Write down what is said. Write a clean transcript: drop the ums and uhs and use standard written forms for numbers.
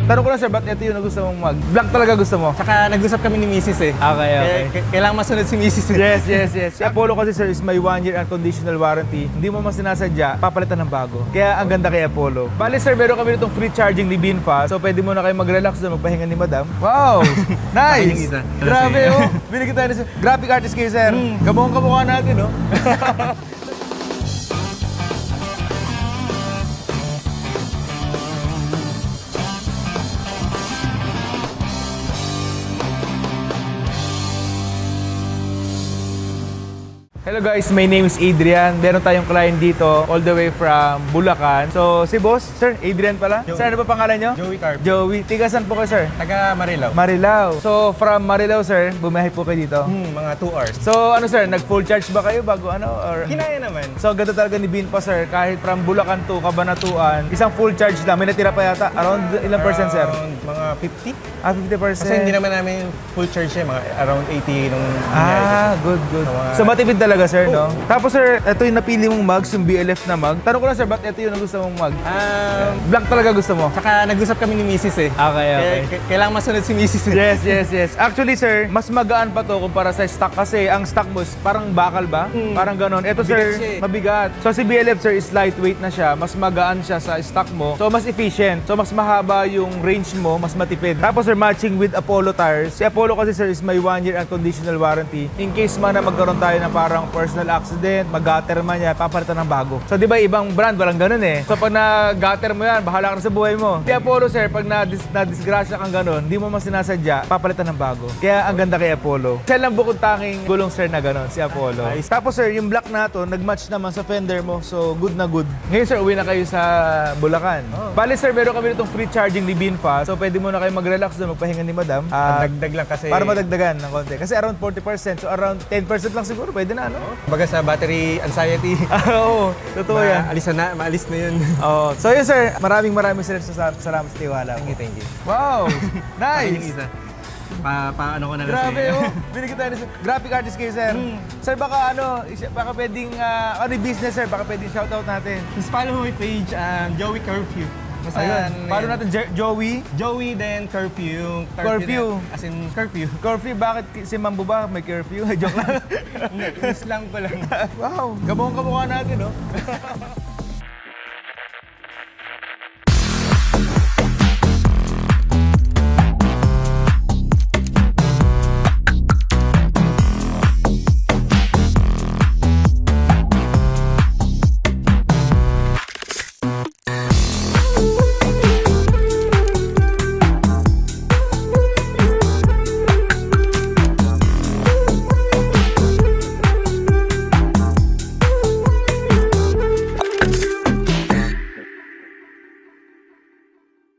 Tanong ko lang sir, ba't ito yung gusto mong mag-vlog talaga gusto mo? Tsaka nag-usap kami ni Mrs. eh. Okay. Kailangan masunod si Mrs. Yes. Si Apollo kasi sir is may 1 year unconditional warranty. Hindi mo mas sinasadya, papalitan ng bago. Kaya ang ganda kay Apollo. Bali sir, meron kami itong free charging ni Binfa. So pwede mo na kayo mag-relax doon, magpahinga ni Madam. Wow! Nice! Isa. Grabe oh! Binigyan tayo ni sir. Graphic artist kayo sir. Kamukhang-kamukha natin oh. Hello guys, my name is Adrian. Meron tayong client dito all the way from Bulacan. So si boss, sir, Adrian pala. Joey. Sir, ano ba pangalan nyo? Joey Carp. Joey. Tigasan po kayo sir? Taga Marilao. Marilao. So from Marilao sir, bumiyahe po kayo dito. Mga 2 hours. So ano sir, nag-full charge ba kayo bago ano? Or... Kinaya naman. So ganda talaga ni Binfa sir, kahit from Bulacan to Cabanatuan, isang full charge lang. May natira pa yata. Around ilang percent sir? Around mga 50. 50%. Kasi hindi naman namin full charge eh. Mga around 80 nung Good. Mga- So matipid talaga sir, no? Oo. Tapos sir, ito yung napili mong mugs, yung BLF na mug. Tanong ko lang sir, ba't ito yung gusto mong mug? Black talaga gusto mo? Tsaka nag-usap kami ni Mrs. eh. Kailangan masunod si Mrs. Yes. Actually sir, mas magaan pa to kumpara sa stock kasi ang stock mo is parang bakal ba? Parang ganon. Ito Mabigat sir, siya eh. mabigat. So si BLF sir is lightweight na siya, mas magaan siya sa stock mo. So mas efficient. So mas mahaba yung range mo, mas matipid. Tapos sir, matching with Apollo tires. Si Apollo kasi sir is may 1 year unconditional warranty. In case man na magkaroon tayo ng parang personal accident, mag-gutter man yan, papalitan ng bago. So di ba ibang brand, walang ganun eh. So pag na-gutter mo yan, bahala ka na sa buhay mo. Si Apollo sir, pag na-disgrasya kang ganun, di mo mas sinasadya, papalitan ng bago. Kaya ang ganda kay Apollo. Siya lang bukod tanging gulong sir na ganun, si Apollo. Nice. Tapos sir, yung black na to, nag-match naman sa fender mo. So good na good. Ngayon sir, uwi na kayo sa Bulacan. Bali sir, meron kami itong free charging ni Binfa. So pwede mo na kayo mag-relax doon, magpahinga ni Madam. Dagdag lang kasi. Para madagdagan ng konti. Kasi around 40%. So around 10% lang siguro, pwede na, no? Baga sa battery anxiety. Oo, totoo yan. Maalis na yun. Oo. So yun sir, maraming salamat sa tiwala. Thank you. Wow! Yung Nice! isa. Paano ko na lang Grabe sa'yo. oh! Binigyan tayo ni sir. Graphic artist kayo sir. Sir, baka baka pwedeng, ano yung business sir? Baka pwedeng shoutout natin. Just follow my page, Joey Curfew. Basta Ayun. Paano natin, Joey? Joey, then curfew. Curfew. As in curfew. Curfew, bakit si Mambo ba may curfew? Joke lang. Hindi, slang ko lang. Wow! Kamukhang-kamukha natin, no?